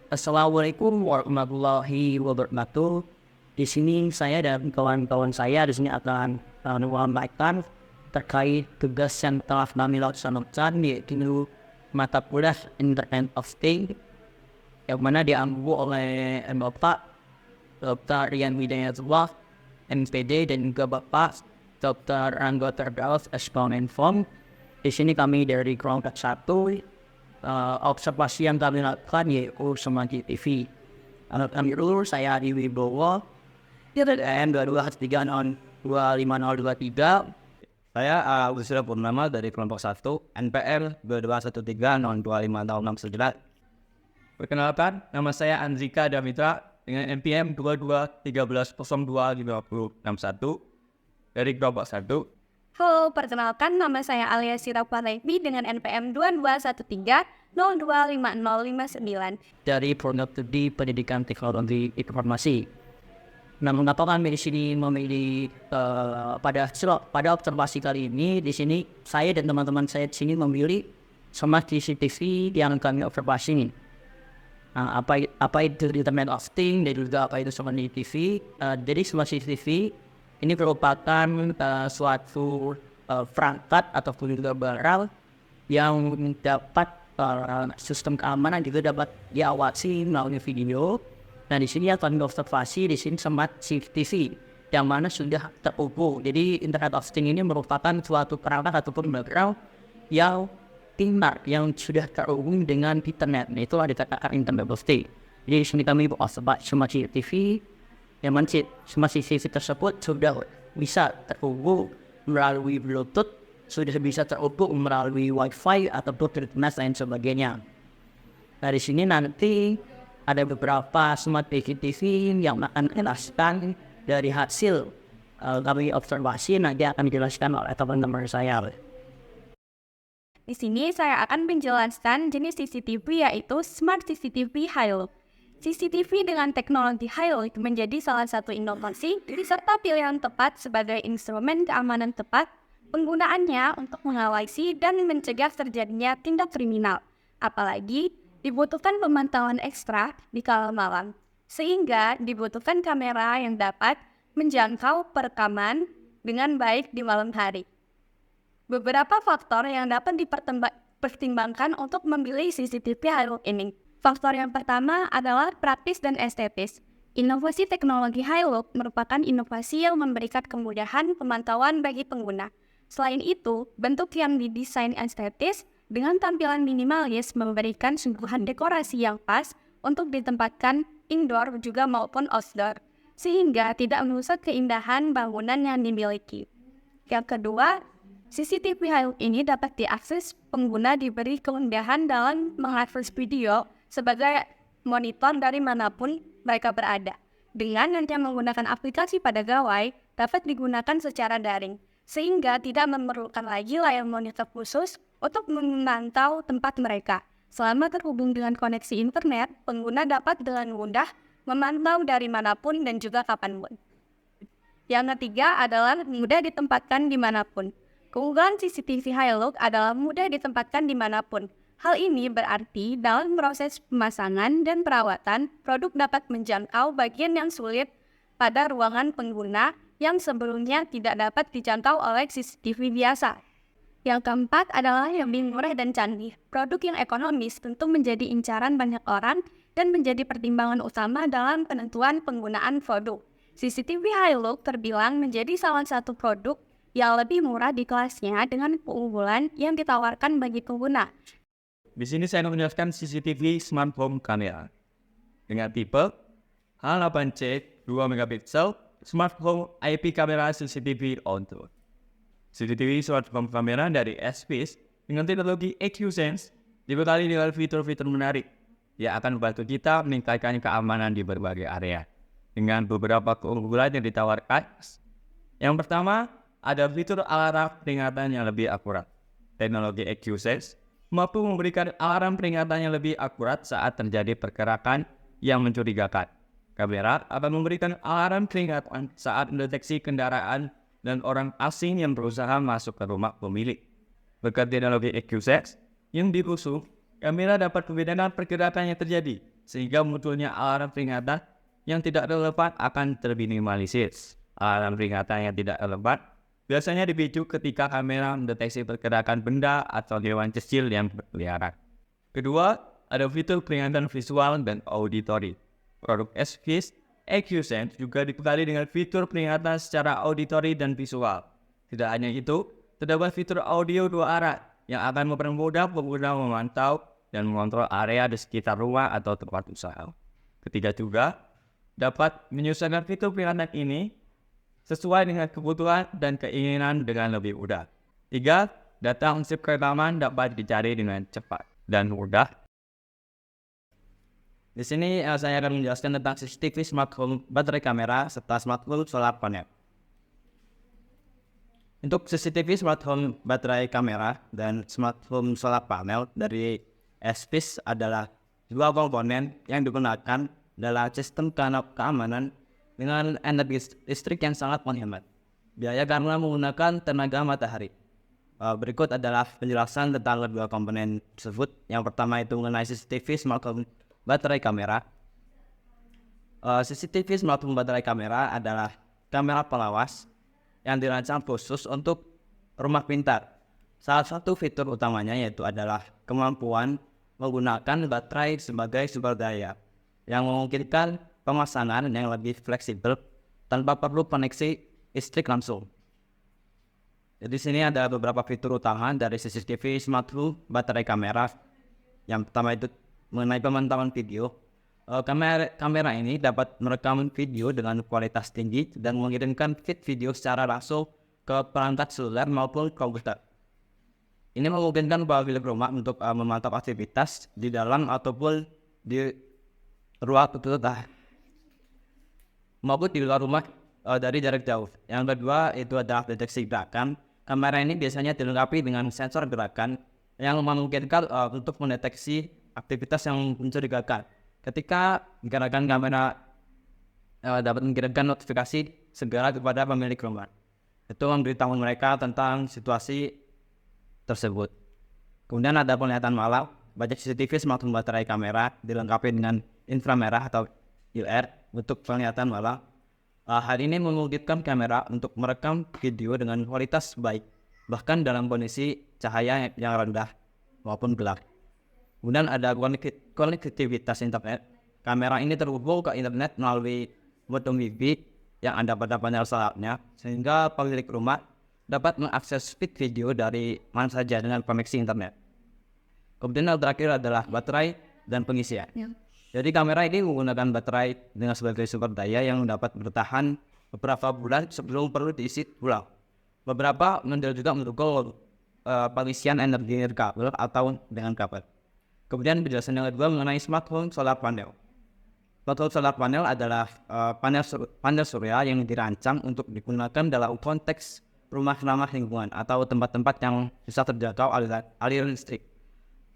Assalamualaikum warahmatullahi wabarakatuh. Di sini saya dan kawan-kawan saya di sini akan menyampaikan terkait tugas yang telah kami laksanakan, yaitu mata kuliah Internet of Things yang mana diambil oleh Bapak Dr. Rian Widayatullah MPD dan juga Bapak Dr. Angga Terdaus Eskom. Di sini kami dari kelompok 1. Observasi yang kami lakukan yaitu Smart TV. Kami dulu saya Adi Wibowo, DTM 223 non 25023. Saya Wisra Purnama dari kelompok 1 NPR 2213 non 25 tahun 69. Perkenalkan, nama saya Andrika Damitra dengan NPM 2213025061 dari kelompok 1. Halo, perkenalkan nama saya Alia Siraparlevi dengan NPM 2213025059 dari Program Studi Pendidikan Teknologi Informasi. Nah, mengapa kami di sini memilih pada observasi kali ini? Di sini saya dan teman-teman saya di sini memilih Smart CCTV yang kami observasi. Nah, apa itu Internet of Things dan juga apa itu Smart TV? Jadi Smart CCTV ini merupakan suatu perangkat ataupun juga barang yang dapat sistem keamanan juga dapat diawasi melalui video. Nah, di sini akan diobservasi di sini Smart CCTV yang mana sudah terhubung. Jadi Internet of Things ini merupakan suatu perangkat ataupun barang yang pintar yang sudah terhubung dengan internet. Nah, itulah dikatakan Internet of Things. Jadi di sini kami observasi Smart CCTV yang mana Smart CCTV tersebut sudah bisa terhubung melalui Bluetooth, sudah bisa terhubung melalui Wi-Fi ataupun internet lain sebagainya. Nah, di sini nanti ada beberapa Smart CCTV yang akan dijelaskan dari hasil kami observasi, nanti akan dijelaskan oleh teman-teman saya. Di sini saya akan menjelaskan jenis CCTV yaitu Smart CCTV High-Look. CCTV dengan teknologi High-Look menjadi salah satu inovasi serta pilihan tepat sebagai instrumen keamanan tepat penggunaannya untuk mengawasi dan mencegah terjadinya tindak kriminal. Apalagi dibutuhkan pemantauan ekstra di kala malam, sehingga dibutuhkan kamera yang dapat menjangkau perekaman dengan baik di malam hari. Beberapa faktor yang dapat dipertimbangkan untuk memilih CCTV High-Look ini. Faktor yang pertama adalah praktis dan estetis. Inovasi teknologi High-Look merupakan inovasi yang memberikan kemudahan pemantauan bagi pengguna. Selain itu, bentuk yang didesain estetis dengan tampilan minimalis memberikan suguhan dekorasi yang pas untuk ditempatkan indoor juga maupun outdoor, sehingga tidak merusak keindahan bangunan yang dimiliki. Yang kedua, CCTV High-Look ini dapat diakses pengguna diberi kemudahan dalam mengakses video sebagai monitor dari manapun mereka berada. Dengan hanya menggunakan aplikasi pada gawai, dapat digunakan secara daring, sehingga tidak memerlukan lagi layar monitor khusus untuk memantau tempat mereka. Selama terhubung dengan koneksi internet, pengguna dapat dengan mudah memantau dari manapun dan juga kapanpun. Yang ketiga adalah mudah ditempatkan dimanapun. Keunggulan CCTV High-Look adalah mudah ditempatkan dimanapun. Hal ini berarti dalam proses pemasangan dan perawatan, produk dapat menjangkau bagian yang sulit pada ruangan pengguna yang sebelumnya tidak dapat dijangkau oleh CCTV biasa. Yang keempat adalah yang lebih murah dan canggih. Produk yang ekonomis tentu menjadi incaran banyak orang dan menjadi pertimbangan utama dalam penentuan penggunaan produk. CCTV High-Look terbilang menjadi salah satu produk yang lebih murah di kelasnya dengan keunggulan yang ditawarkan bagi pengguna. Di sini saya akan menjelaskan CCTV Smart Home Camera dengan tipe H8C 2 megapiksel Smart Home IP Camera CCTV Auto. CCTV Smart Home Camera dari SPIS dengan teknologi EQ-Sense dibekali dengan fitur-fitur menarik yang akan membantu kita meningkatkan keamanan di berbagai area dengan beberapa keunggulan yang ditawarkan. Yang pertama, ada fitur alarm peringatan yang lebih akurat. Teknologi EQ-Sense mampu memberikan alarm peringatan yang lebih akurat saat terjadi pergerakan yang mencurigakan. Kamera akan memberikan alarm peringatan saat mendeteksi kendaraan dan orang asing yang berusaha masuk ke rumah pemilik. Berkat teknologi EQ-Sense yang diusung, kamera dapat membedakan pergerakan yang terjadi sehingga munculnya alarm peringatan yang tidak relevan akan terminimalisir. Alarm peringatan yang tidak relevan biasanya dipicu ketika kamera mendeteksi pergerakan benda atau hewan kecil yang berkeliaran. Kedua, ada fitur peringatan visual dan auditory. Produk SVIS EQSense juga dibekali dengan fitur peringatan secara auditory dan visual. Tidak hanya itu, terdapat fitur audio 2 arah yang akan mempermudah pengguna memantau dan mengontrol area di sekitar rumah atau tempat usaha. Ketiga juga, dapat menyesuaikan fitur peringatan ini sesuai dengan kebutuhan dan keinginan dengan lebih mudah. 3. Data unsur rekaman dapat dicari dengan cepat dan mudah. Di sini saya akan menjelaskan tentang CCTV Smart Home baterai kamera serta Smart Home solar panel. Untuk CCTV Smart Home baterai kamera dan Smart Home solar panel dari SVIS adalah dua komponen yang digunakan dalam sistem keamanan dengan energi listrik yang sangat menghemat biaya karena menggunakan tenaga matahari. Berikut adalah penjelasan tentang kedua komponen tersebut. Yang pertama itu mengenai CCTV Smart Home baterai kamera. CCTV Smart Home baterai kamera adalah kamera pengawas yang dirancang khusus untuk rumah pintar. Salah satu fitur utamanya yaitu adalah kemampuan menggunakan baterai sebagai sumber daya yang memungkinkan pemasangan yang lebih fleksibel tanpa perlu koneksi listrik langsung. Jadi di sini ada beberapa fitur utama dari CCTV Smart Home baterai kamera. Yang pertama itu mengenai pemantauan video. Kamera ini dapat merekam video dengan kualitas tinggi dan mengirimkan feed video secara langsung ke perangkat seluler maupun komputer. Ini memungkinkan pemilik rumah untuk memantau aktivitas di dalam ataupun di ruang tertutup maupun di luar rumah dari jarak jauh. Yang kedua itu adalah deteksi gerakan. Kamera ini biasanya dilengkapi dengan sensor gerakan yang memungkinkan untuk mendeteksi aktivitas yang mencurigakan. Ketika gerakan kamera dapat mengirimkan notifikasi segera kepada pemilik rumah. Itu memberitahu mereka tentang situasi tersebut. Kemudian ada penglihatan malam. Banyak CCTV Smart Home baterai kamera dilengkapi dengan inframerah atau IR untuk penglihatan malam. Hal ini memungkinkan kamera untuk merekam video dengan kualitas baik, bahkan dalam kondisi cahaya yang rendah maupun gelap. Kemudian ada konektivitas internet. Kamera ini terhubung ke internet melalui modem Wi-Fi yang ada pada panel solarnya, sehingga pemilik rumah dapat mengakses feed video dari mana saja dengan koneksi internet. Kemudian yang terakhir adalah baterai dan pengisian. Jadi kamera ini menggunakan baterai dengan sebagai sumber daya yang dapat bertahan beberapa bulan sebelum perlu diisi ulang. Beberapa model juga mendukung pengisian energi dari kabel atau dengan kabel. Kemudian penjelasan yang kedua mengenai Smart Home Solar Panel. Smart Home Solar Panel adalah panel surya yang dirancang untuk digunakan dalam konteks rumah ramah lingkungan atau tempat-tempat yang bisa terjangkau aliran listrik.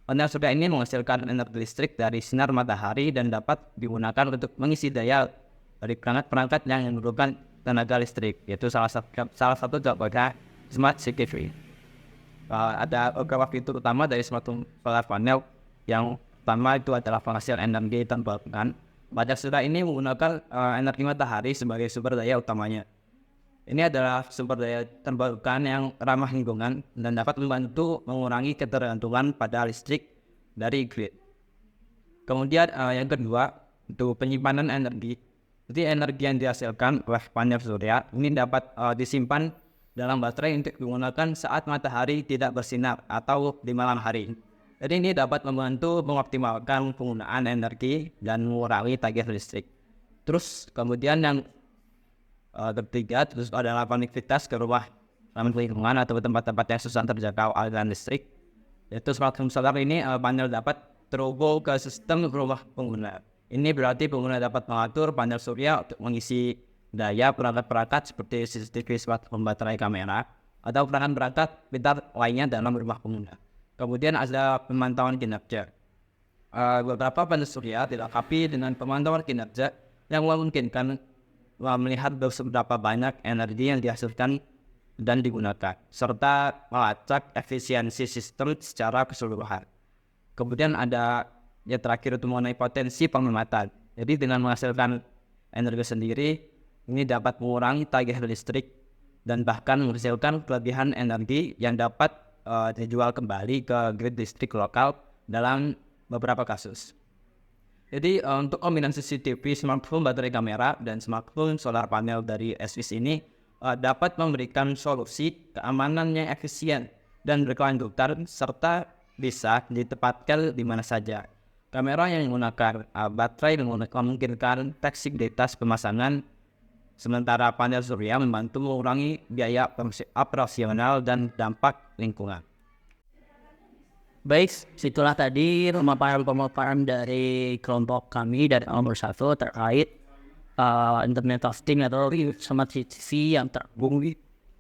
Panel surya ini menghasilkan energi listrik dari sinar matahari dan dapat digunakan untuk mengisi daya dari perangkat-perangkat yang memerlukan tenaga listrik, yaitu salah satu contohnya Smart CCTV. Ada beberapa fitur utama dari Smart Home Solar Panel. Yang pertama itu adalah penghasil energi terbarukan. Panel surya ini menggunakan energi matahari sebagai sumber daya utamanya. Ini adalah sumber daya terbarukan yang ramah lingkungan dan dapat membantu mengurangi ketergantungan pada listrik dari grid. Kemudian yang kedua itu penyimpanan energi. Jadi energi yang dihasilkan oleh panel surya ini dapat disimpan dalam baterai untuk digunakan saat matahari tidak bersinar atau di malam hari. Jadi ini dapat membantu mengoptimalkan penggunaan energi dan mengurangi tagihan listrik. Terus kemudian yang ketiga terus adalah konektivitas ke rumah ramah lingkungan atau tempat-tempat yang susah terjangkau aliran listrik. Yaitu Smart Home Solar ini panel dapat terhubung ke sistem rumah pengguna. Ini berarti pengguna dapat mengatur panel surya untuk mengisi daya perangkat-perangkat seperti CCTV Smart Home baterai kamera atau perangkat-perangkat pintar lainnya dalam rumah pengguna. Kemudian ada pemantauan kinerja. Beberapa panel surya dilengkapi dengan pemantauan kinerja yang memungkinkan melihat seberapa banyak energi yang dihasilkan dan digunakan, serta melacak efisiensi sistem secara keseluruhan. Kemudian ada yang terakhir itu mengenai potensi penghematan. Jadi dengan menghasilkan energi sendiri, ini dapat mengurangi tagihan listrik dan bahkan menghasilkan kelebihan energi yang dapat dijual kembali ke grid listrik lokal dalam beberapa kasus. Jadi untuk kombinasi CCTV, smartphone, baterai kamera, dan smartphone solar panel dari SWIS ini dapat memberikan solusi keamanan yang efisien dan berkelanjutan serta bisa ditempatkan di mana saja. Kamera yang menggunakan baterai memungkinkan fleksibilitas pemasangan, sementara panel surya membantu mengurangi biaya operasional dan dampak lingkungan. Baik, situlah tadi pemaparan dari kelompok kami dari nomor 1 terkait Internet of Things atau smart CCTV yang terhubung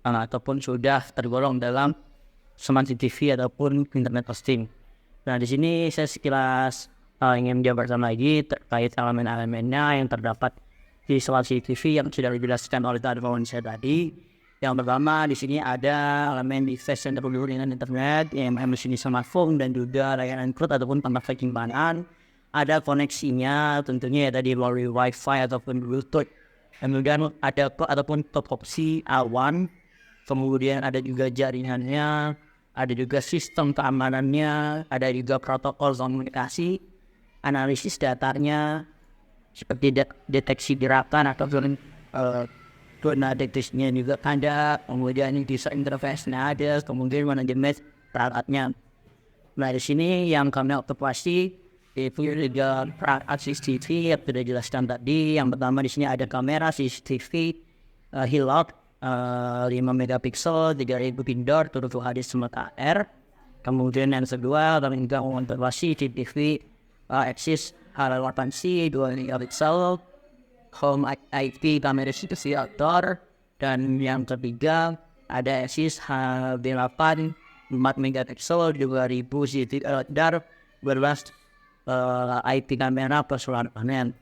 ataupun sudah tergolong dalam smart CCTV ataupun Internet of Things. Nah, di sini saya sekilas ingin menjabarkan lagi terkait elemen-elemennya yang terdapat di smart CCTV yang sudah dijelaskan oleh kawan saya tadi. Yang pertama di sini ada elemen device yang terhubung dengan internet, yang di sini smartphone dan juga layanan cloud ataupun tempat penyimpanan. Ada koneksinya tentunya ya tadi melalui Wi-Fi ataupun Bluetooth. Kemudian ada cloud ataupun top opsi awan. Kemudian ada juga jaringannya, ada juga sistem keamanannya, ada juga protokol komunikasi, analisis datanya seperti deteksi gerakan ataupun zona deteksinya juga ada, kemudian user interface-nya ada, kemudian manajemen perangkatnya. Nah di sini yang kami observasi itu juga perangkat CCTV yang sudah dijelaskan tadi. Yang pertama di sini ada kamera CCTV Hillock 5 megapiksel, 3000 pindor, turut HD Smart AR. Kemudian yang kedua kami juga mengobservasi CCTV Axis H8C 2 megapiksel, Home IP kamera CCTV outdoor. Dan yang ketiga ada Axis HB8 4 megapiksel 2000 CCTV outdoor berbasis IP kamera plus solar panel.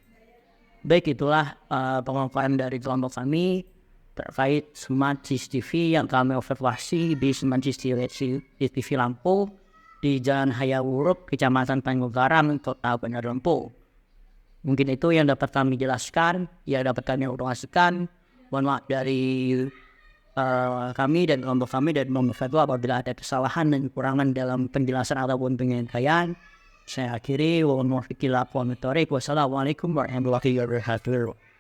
Baik, itulah pemaparan dari kelompok kami terkait smart CCTV yang kami observasi di smart CCTV Lampung di Jalan Hayawuruk, Kecamatan Tanjung Karang, Kota Bandar Lampung. Mungkin itu yang dapat kami jelaskan, yang dapat kami informasikan. Mohon maaf dari kami dan kelompok kami dan membantu apabila ada kesalahan dan kekurangan dalam penjelasan ataupun penyampaian. Saya akhiri. Wassalamualaikum warahmatullahi wabarakatuh.